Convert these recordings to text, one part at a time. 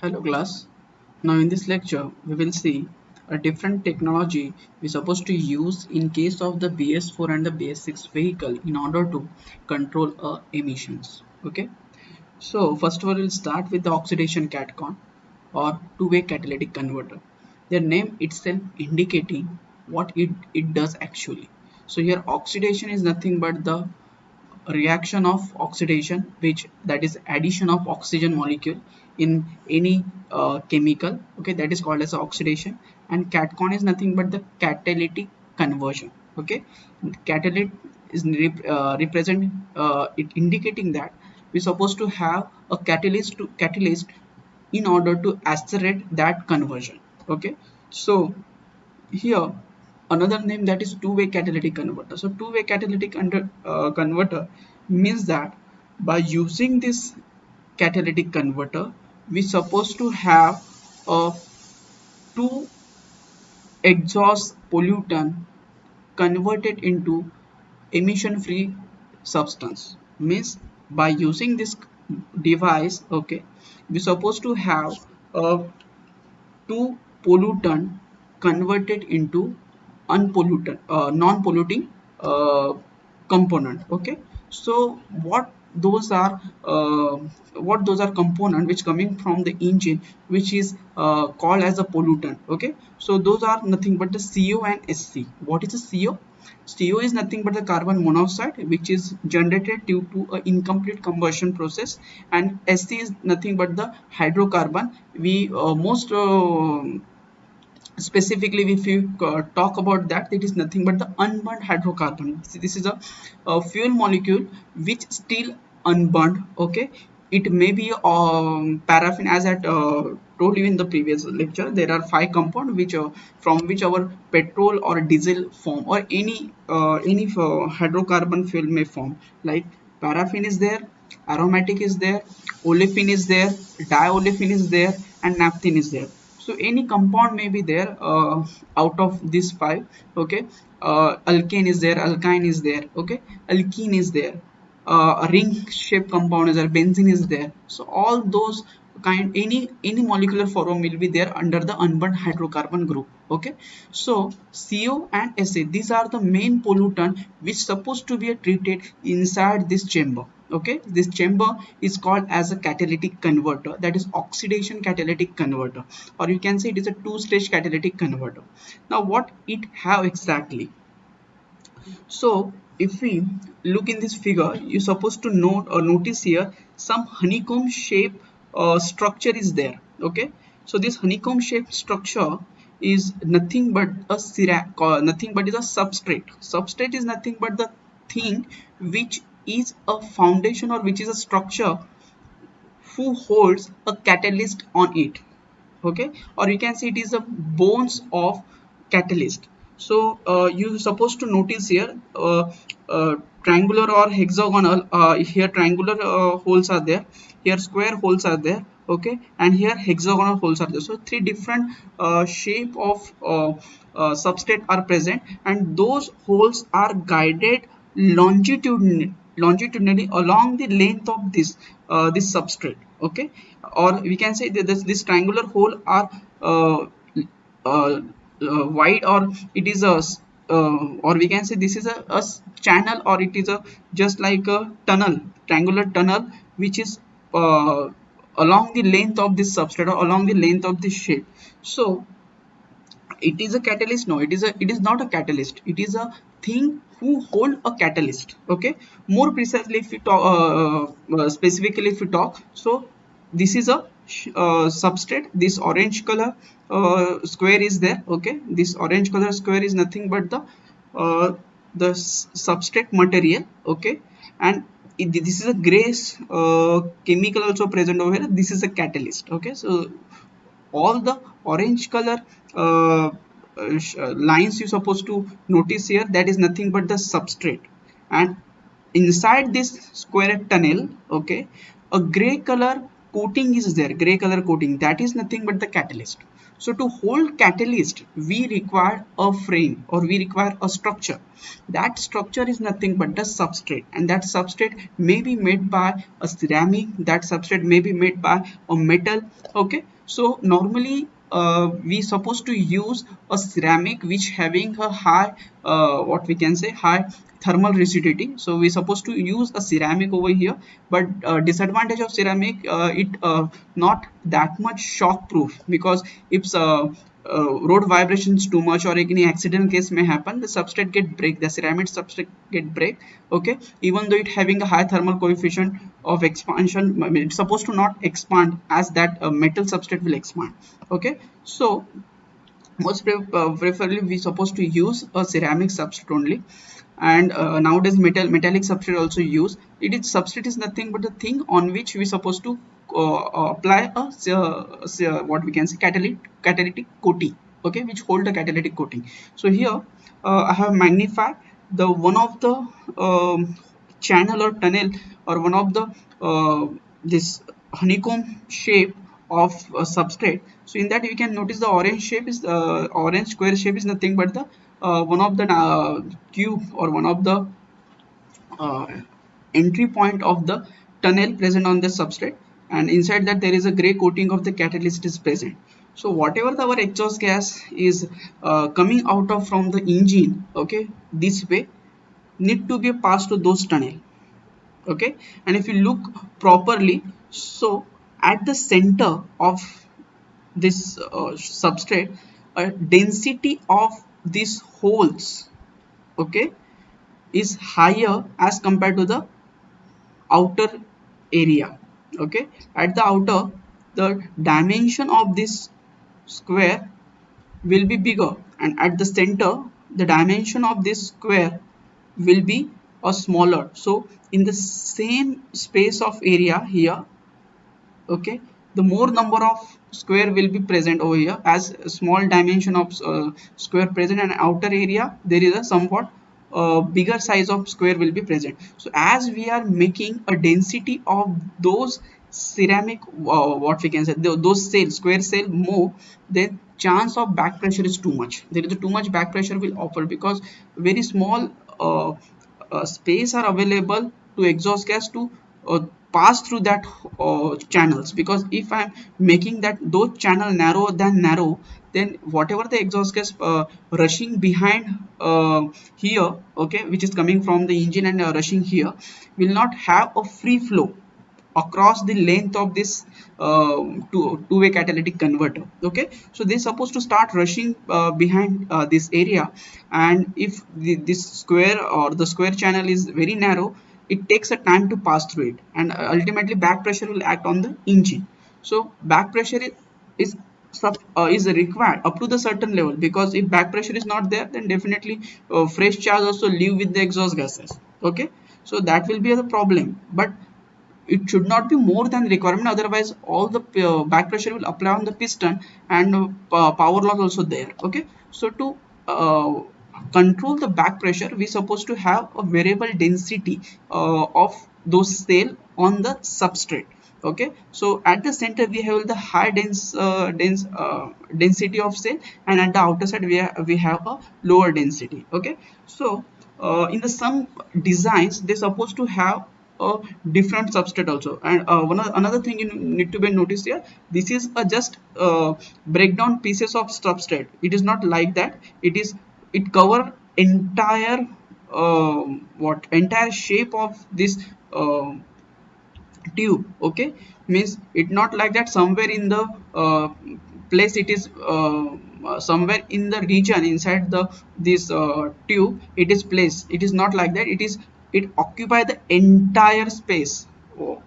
Hello class. Now in this lecture we will see a different technology we supposed to use in case of the BS4 and the BS6 vehicle in order to control emissions. Okay. So first of all we'll start with the oxidation catcon or two-way catalytic converter. Their name itself indicating what it does actually. So here oxidation is nothing but the reaction of oxidation, which that is addition of oxygen molecule in any chemical, okay, that is called as oxidation. And catcon is nothing but the catalytic conversion. Okay, catalytic is represent it indicating that we're supposed to have a catalyst in order to accelerate that conversion. Okay, so here another name, that is two-way catalytic converter. So two-way catalytic converter means that by using this catalytic converter we supposed to have a two exhaust pollutant converted into emission free substance. Means by using this device, okay, we supposed to have a two pollutant converted into unpollutant non-polluting uh, component. Okay, so uh, what those are component which coming from the engine, which is called as a pollutant. Okay, so those are nothing but the CO and SC. What is a CO? CO is nothing but the carbon monoxide, which is generated due to an incomplete combustion process, and SC is nothing but the hydrocarbon. We most specifically, if you talk about that, it is nothing but the unburned hydrocarbon. See, this is a fuel molecule which still unburned. Okay, it may be paraffin, as I told you in the previous lecture. There are five compounds which from which our petrol or diesel form, or any hydrocarbon fuel may form. Like paraffin is there, aromatic is there, olefin is there, diolefin is there, and naphthalene is there. So any compound may be there out of these five. Okay, alkane is there, alkyne is there, okay, alkene is there, a ring shaped compound is there, benzene is there. So all those kind, any molecular form will be there under the unburned hydrocarbon group. Okay, so CO and SA, these are the main pollutant which supposed to be treated inside this chamber. Okay, this chamber is called as a catalytic converter, that is oxidation catalytic converter, or you can say it is a two-stage catalytic converter. Now what it have exactly? So if we look in this figure, you're supposed to note or notice here some honeycomb shape structure is there. Okay, so this honeycomb shape structure is nothing but a nothing but is a substrate. Substrate is nothing but the thing which is a foundation, or which is a structure who holds a catalyst on it. Okay, or you can see it is the bones of catalyst. So you supposed to notice here triangular or hexagonal, here triangular holes are there, here square holes are there, okay, and here hexagonal holes are there. So three different shape of substrate are present, and those holes are guided longitudinally along the length of this substrate. Okay, or we can say that this triangular hole are uh, wide, or it is a or we can say this is a channel, or it is a just like a tunnel, triangular tunnel, which is along the length of this substrate, or along the length of this shape. So it is a catalyst? No, it is not a catalyst. It is a thing who hold a catalyst. Okay, more precisely if we talk specifically if we talk, so this is a substrate. This orange color square is there. Okay, this orange color square is nothing but uh, the substrate material. Okay, and this is a gray chemical also present over here. This is a catalyst. Okay, so all the orange color lines you supposed to notice here, that is nothing but the substrate, and inside this square tunnel, okay, a gray color coating is there, gray color coating, that is nothing but the catalyst. So to hold catalyst, we require a frame, or we require a structure. That structure is nothing but the substrate, and that substrate may be made by a ceramic, that substrate may be made by a metal. Okay, so normally we supposed to use a ceramic which having a high what we can say, high thermal resistivity. So we supposed to use a ceramic over here, but disadvantage of ceramic, it not that much shock proof, because if road vibrations too much or any accident case may happen, the substrate get break, the ceramic substrate get break. Okay, even though it having a high thermal coefficient of expansion, I mean, it's supposed to not expand as that metal substrate will expand. Okay, so most preferably we supposed to use a ceramic substrate only. And nowadays metallic substrate also use. It is substrate is nothing but the thing on which we supposed to apply a what we can say, catalytic coating. Okay, which hold the catalytic coating. So here I have magnified the one of the channel or tunnel, or one of the this honeycomb shape of substrate. So in that you can notice the orange shape is orange square shape is nothing but the one of the tube, or one of the uh, entry point of the tunnel present on the substrate, and inside that there is a gray coating of the catalyst is present. So whatever our exhaust gas is coming out of from the engine, okay, this way need to be passed to those tunnel. Okay, and if you look properly, so at the center of this substrate, a density of these holes, okay, is higher as compared to the outer area. Okay, at the outer, the dimension of this square will be bigger, and at the center the dimension of this square will be a smaller. So in the same space of area here, okay, the more number of square will be present over here, as a small dimension of square present, and outer area there is a somewhat bigger size of square will be present. So as we are making a density of those ceramic what we can say, those cell, square cell more, then chance of back pressure is too much. There is too much back pressure will occur, because very small space are available to exhaust gas to pass through that channels. Because if I'm making that those channel narrow than narrow, then whatever the exhaust gas rushing behind here, okay, which is coming from the engine and rushing here, will not have a free flow across the length of this two-way catalytic converter. Okay, so they're supposed to start rushing behind this area, and if this square or the square channel is very narrow, it takes a time to pass through it, and ultimately back pressure will act on the engine. So back pressure is required up to the certain level, because if back pressure is not there, then definitely fresh charge also leave with the exhaust gases. Okay, so that will be the problem, but it should not be more than requirement, otherwise all the back pressure will apply on the piston, and power loss also there. Okay, so to control the back pressure, we supposed to have a variable density of those cell on the substrate. Okay, so at the center we have the high density of cell, and at the outer side we have a lower density. Okay, so in the some designs they supposed to have a different substrate also. And another thing you need to be noticed here, this is a just breakdown pieces of substrate. It is not like that. It cover entire what entire shape of this tube. Okay, means it not like that somewhere in the place, it is somewhere in the region inside the this tube it is placed. It is not like that. It occupy the entire space.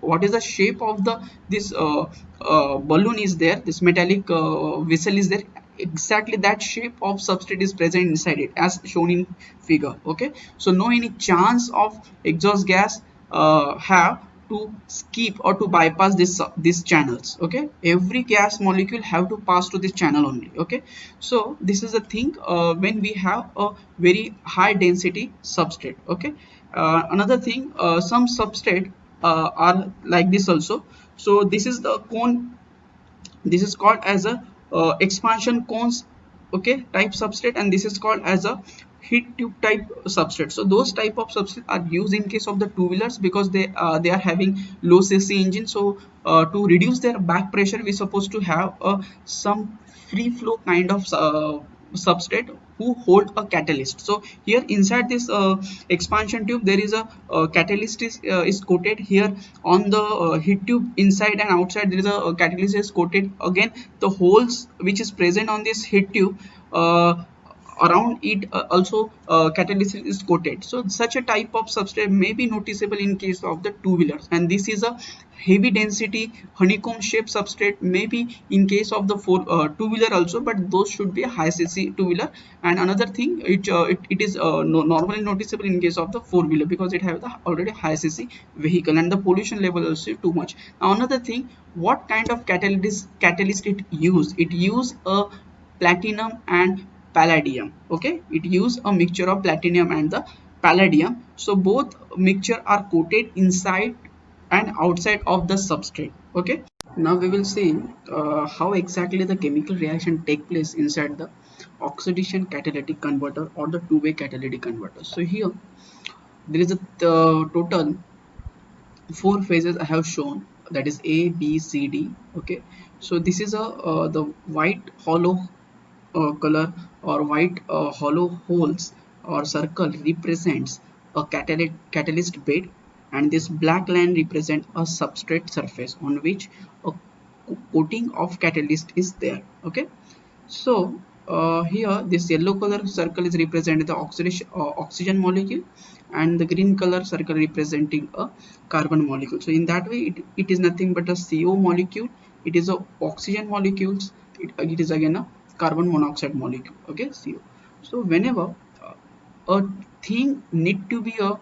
What is the shape of the this balloon is there, this metallic vessel is there, exactly that shape of substrate is present inside it as shown in figure. Okay, so no any chance of exhaust gas have to skip or to bypass these channels. Okay, every gas molecule have to pass to this channel only. Okay, so this is the thing when we have a very high density substrate. Okay, another thing, some substrate are like this also. So this is the cone, this is called as a expansion cones, okay, type substrate, and this is called as a heat tube type substrate. So those type of substrate are used in case of the two-wheelers because they are having low cc engine. So to reduce their back pressure, we supposed to have some free flow kind of substrate who hold a catalyst. So here inside this expansion tube there is a catalyst is coated here on the heat tube. Inside and outside there is a catalyst is coated. Again, the holes which is present on this heat tube, around it also catalyst is coated. So such a type of substrate may be noticeable in case of the two-wheelers, and this is a heavy density honeycomb shaped substrate, maybe in case of the two-wheeler also, but those should be a high cc two-wheeler. And another thing, it is normally noticeable in case of the four-wheeler because it has the already high cc vehicle, and the pollution level also too much. Now another thing, what kind of catalyst it use a platinum and palladium. Okay, it use a mixture of platinum and the palladium. So both mixture are coated inside and outside of the substrate. Okay, now we will see how exactly the chemical reaction take place inside the oxidation catalytic converter or the two-way catalytic converter. So here there is a total four phases I have shown, that is A, B, C, D. Okay, so this is a the white hollow color or white hollow holes or circle represents a catalyst bed, and this black line represents a substrate surface on which a coating of catalyst is there. Okay, so here this yellow color circle is representing the oxygen molecule, and the green color circle representing a carbon molecule. So in that way it is nothing but a CO molecule. It is a oxygen molecules. It is again a carbon monoxide molecule. Okay, CO. So whenever a thing need to be a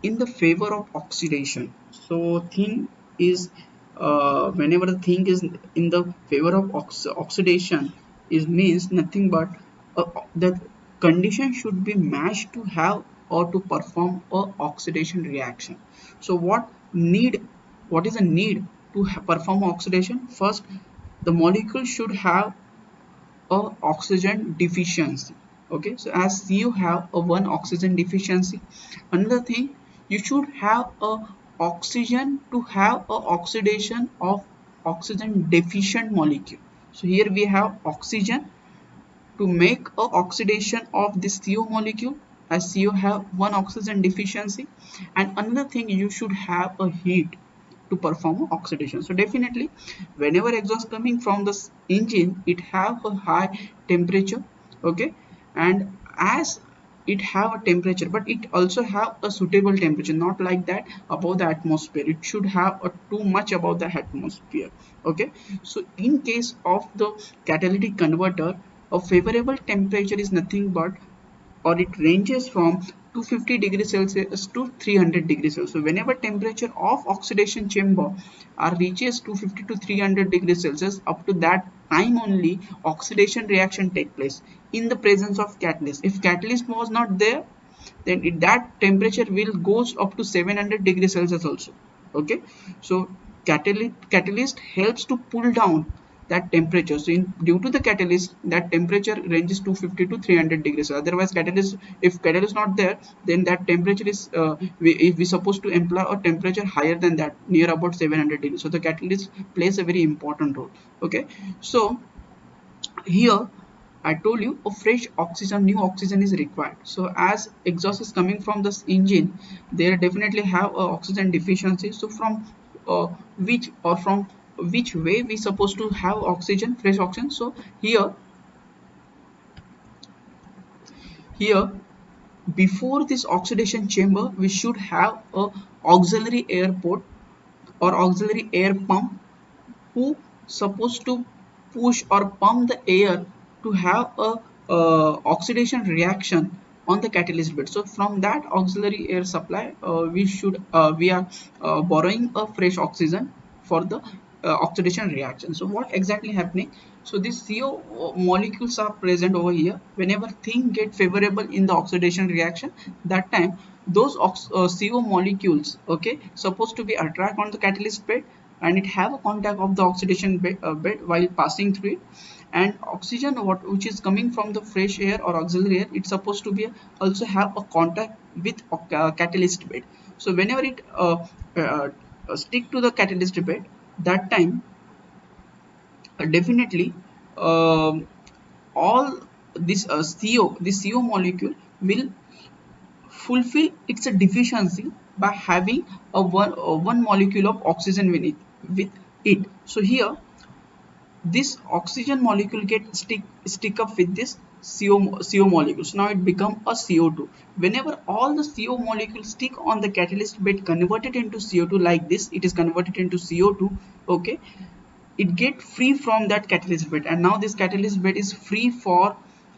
in the favor of oxidation, so thing is whenever the thing is in the favor of oxidation, is means nothing but the condition should be matched to have or to perform a oxidation reaction. So what is a need to perform oxidation? First, the molecule should have a oxygen deficiency. Okay, so as you have a one oxygen deficiency, another thing, you should have a oxygen to have a oxidation of oxygen deficient molecule. So here we have oxygen to make a oxidation of this CO molecule, as CO have one oxygen deficiency, and another thing, you should have a heat to perform oxidation. So definitely whenever exhaust coming from the engine, it have a high temperature. Okay, and as it have a temperature, but it also have a suitable temperature, not like that above the atmosphere. It should have a too much above the atmosphere. Okay, so in case of the catalytic converter, a favorable temperature is nothing but, or it ranges from 250 degrees Celsius to 300 degrees Celsius. So whenever temperature of oxidation chamber reaches 250 to 300 degrees Celsius, up to that time only oxidation reaction take place in the presence of catalyst. If catalyst was not there, then that temperature will goes up to 700 degrees Celsius also. Okay, so catalyst helps to pull down that temperature. So due to the catalyst, that temperature ranges 250 to 300 degrees. Otherwise catalyst, if catalyst not there, then that temperature is we supposed to employ a temperature higher than that, near about 700 degrees. So the catalyst plays a very important role. Okay, so here I told you a fresh oxygen, new oxygen is required. So as exhaust is coming from this engine, they definitely have a oxygen deficiency. So from which way we supposed to have oxygen, fresh oxygen? So here before this oxidation chamber, we should have a auxiliary air port or auxiliary air pump who supposed to push or pump the air to have a oxidation reaction on the catalyst bed. So from that auxiliary air supply, we are borrowing a fresh oxygen for the oxidation reaction. So what exactly happening? So these CO molecules are present over here. Whenever thing get favorable in the oxidation reaction, that time those CO molecules, okay, supposed to be attract on the catalyst bed, and it have a contact of the oxidation bed while passing through it, And oxygen which is coming from the fresh air or auxiliary air, it's supposed to be also have a contact with catalyst bed. So whenever it uh, stick to the catalyst bed, that time definitely um, all this this CO molecule will fulfill its deficiency by having one molecule of oxygen with it. So here this oxygen molecule get stick up with this CO molecules. Now it become a CO2. Whenever all the CO molecules stick on the catalyst bed converted into CO2 like this, it is converted into CO2. Okay, it get free from that catalyst bed, and now this catalyst bed is free for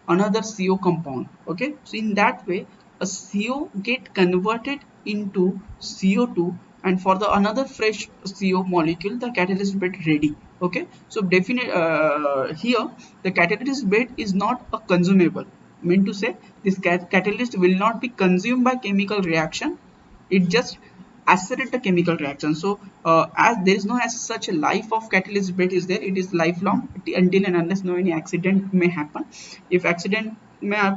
another CO compound. Okay, so in that way a CO get converted into CO2, and for the another fresh CO molecule the catalyst bed ready. Okay, so definite here the catalyst bed is not a consumable, mean to say this catalyst will not be consumed by chemical reaction, it just accelerate the chemical reaction. So as there is no as such a life of catalyst bed is there, it is lifelong until and unless no any accident may happen. If accident may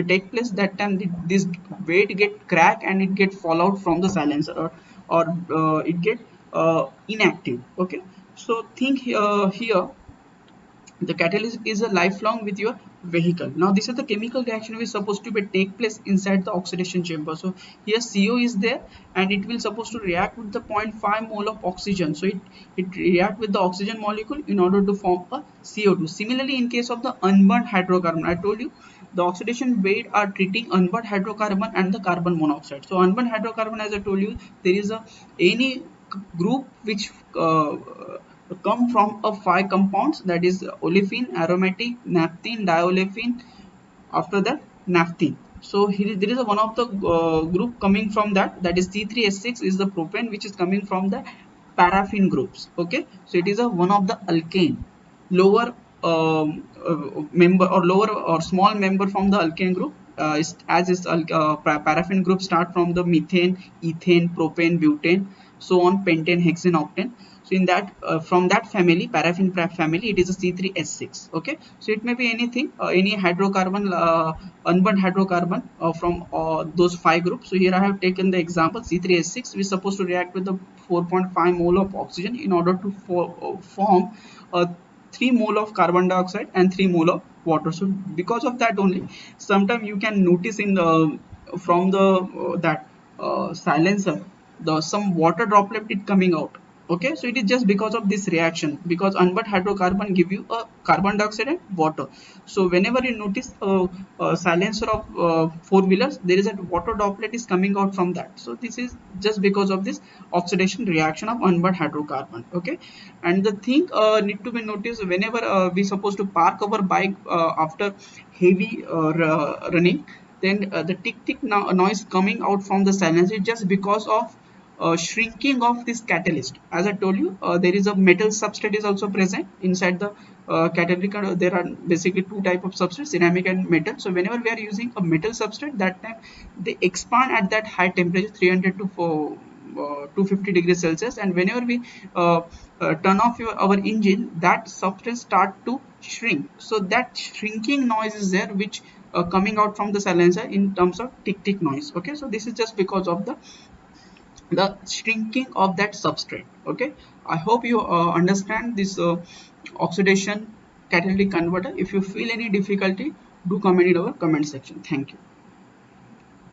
take place, that time this bed get crack and it get fall out from the silencer, or it get inactive. Okay, so think here the catalyst is a lifelong with your vehicle. Now this is the chemical reaction which is supposed to be take place inside the oxidation chamber. So here CO is there and it will supposed to react with the 0.5 mole of oxygen. So it react with the oxygen molecule in order to form a CO2. Similarly, in case of the unburnt hydrocarbon, I told you the oxidation bed are treating unburnt hydrocarbon and the carbon monoxide. So unburnt hydrocarbon, as I told you, there is a any group which come from a 5 compounds, that is olefin, aromatic, naphthalene, diolefin, after that naphthalene. So here there is a one of the group coming from that is C3H6 is the propane which is coming from the paraffin groups. Okay, so it is a one of the alkane lower member or lower or small member from the alkane group, as is paraffin group start from the methane, ethane, propane, butane, so on, pentane, hexane, octane. So in that from that family, paraffin family, it is a C3H6. Okay, so it may be anything, any hydrocarbon, unburnt hydrocarbon from those 5 groups. So here I have taken the example C3H6 which is supposed to react with the 4.5 mole of oxygen in order to form 3 mole of carbon dioxide and 3 mole of water. So because of that only, sometimes you can notice in the from the that silencer the some water droplet it coming out. Okay, so it is just because of this reaction, because unburnt hydrocarbon give you a carbon dioxide and water. So whenever you notice a silencer of four-wheelers, there is a water droplet is coming out from that. So this is just because of this oxidation reaction of unburnt hydrocarbon. Okay, and the thing need to be noticed whenever we supposed to park our bike after heavy running, then the tick tick noise coming out from the silencer is just because of shrinking of this catalyst. As I told you, there is a metal substrate is also present inside the catalytic. There are basically two type of substrates, ceramic and metal. So whenever we are using a metal substrate, that time they expand at that high temperature, 300 to 250 degrees Celsius, and whenever we turn off our engine, that substance start to shrink. So that shrinking noise is there which coming out from the silencer in terms of tick tick noise. Okay, so this is just because of the shrinking of that substrate. Okay, I hope you understand this oxidation catalytic converter. If you feel any difficulty, do comment in our comment section. Thank you.